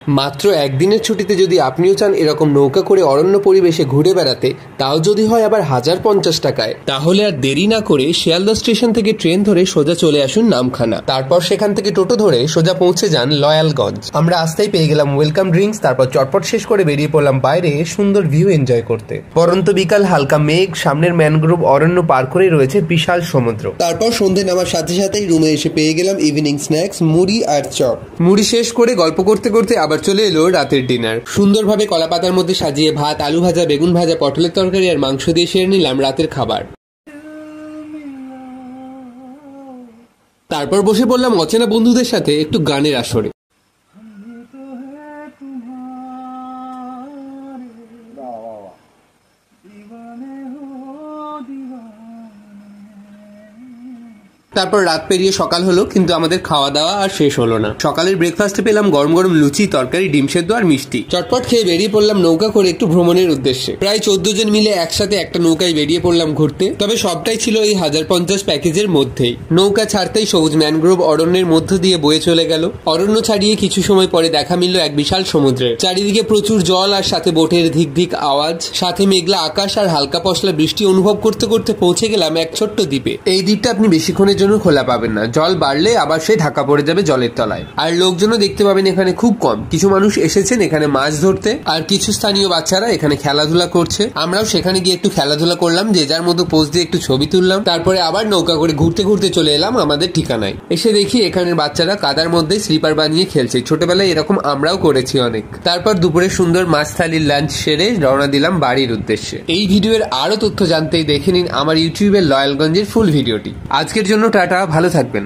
মাত্র একদিনের ছুটিতে যদি আপনিও চান এরকম নৌকা করে অরণ্য পরিবেশে ঘুরে বেড়াতে, তাও যদি হয় আবার 1050 টাকায়, তাহলে আর দেরি না করে শিয়ালদা স্টেশন থেকে ট্রেন ধরে সোজা চলে আসুন নামখানা। তারপর সেখান থেকে টোটো ধরে সোজা পৌঁছে যান লয়ালগঞ্জ। আমরা আসতেই পেয়ে গেলাম ওয়েলকাম ড্রিঙ্কস, তারপর চটপট শেষ করে বেরিয়ে পড়লাম বাইরে সুন্দর ভিউ এনজয় করতে। পরন্ত বিকাল, হালকা মেঘ, সামনের ম্যানগ্রোভ অরণ্য পার করেই রয়েছে বিশাল সমুদ্র। তারপর সন্ধে নামার সাথে সাথেই রুমে এসে পেয়ে গেলাম ইভিনিং স্ন্যাক্স, মুড়ি আর চপ। মুড়ি শেষ করে গল্প করতে করতে আবার চলে এলো রাতের ডিনার। সুন্দরভাবে কলা পাতার মধ্যে সাজিয়ে ভাত, আলু ভাজা, বেগুন ভাজা, পটলের তরকারি আর মাংস দিয়ে সেরে নিলাম রাতের খাবার। তারপর বসে পড়লাম অচেনা বন্ধুদের সাথে একটু গানের আসরে। তারপর রাত পেরিয়ে সকাল হলো, কিন্তু আমাদের খাওয়া দাওয়া আর শেষ হলো না। সকালের ব্রেকফাস্টে পেলাম গরম গরম লুচি, তরকারি, ডিম সেদ্ধ আর মিষ্টি। চটপট খেয়ে বেরিয়ে পড়লাম নৌকা করে একটু ভ্রমণের উদ্দেশ্যে। প্রায় 14 জন মিলে একসাথে একটা নৌকায় বেরিয়ে পড়লাম ঘুরতে। তবে সবটাই ছিল এই 1050 প্যাকেজের মধ্যেই। নৌকা ছাড়তেই সবুজ ম্যানগ্রোভ অরণ্যের মধ্য দিয়ে বয়ে চলে গেল। অরণ্য ছাড়িয়ে কিছু সময় পরে দেখা মিলল এক বিশাল সমুদ্রের। চারিদিকে প্রচুর জল আর সাথে বোটের ধিক ধিক আওয়াজ, সাথে মেঘলা আকাশ আর হালকা পশলা বৃষ্টি অনুভব করতে করতে পৌঁছে গেলাম এক ছোট্ট দ্বীপে। এই দ্বীপটা আপনি বেশিক্ষণের খোলা পাবেন না, জল বাড়লে আবার সে ঢাকা পড়ে যাবে জলের তলায়। আর লোকজনও দেখতে পাবেন এখানে খুব কম। কিছু মানুষ এসেছেন এখানে মাছ ধরতে, আর কিছু স্থানীয় বাচ্চারা এখানে খেলাধুলা করছে। আমরাও সেখানে গিয়ে একটু খেলাধুলা করলাম, যে যার মতো পোজ দিয়ে একটু ছবি তুললাম। তারপরে আবার নৌকা করে ঘুরতে ঘুরতে চলে এলাম আমাদের ঠিকানায়। এসে দেখি এখানের বাচ্চারা কাদার মধ্যে স্লিপার বানিয়ে খেলছে। ছোটবেলায় এরকম আমরাও করেছি অনেক। তারপর দুপুরে সুন্দর মাছ থালির লাঞ্চ সেরে রওনা দিলাম বাড়ির উদ্দেশ্যে। এই ভিডিওর আরো তথ্য জানতেই দেখে নিন আমার ইউটিউবের লয়ালগঞ্জের ফুল ভিডিওটি। আজকের জন্য টাটা, ভালো থাকবেন।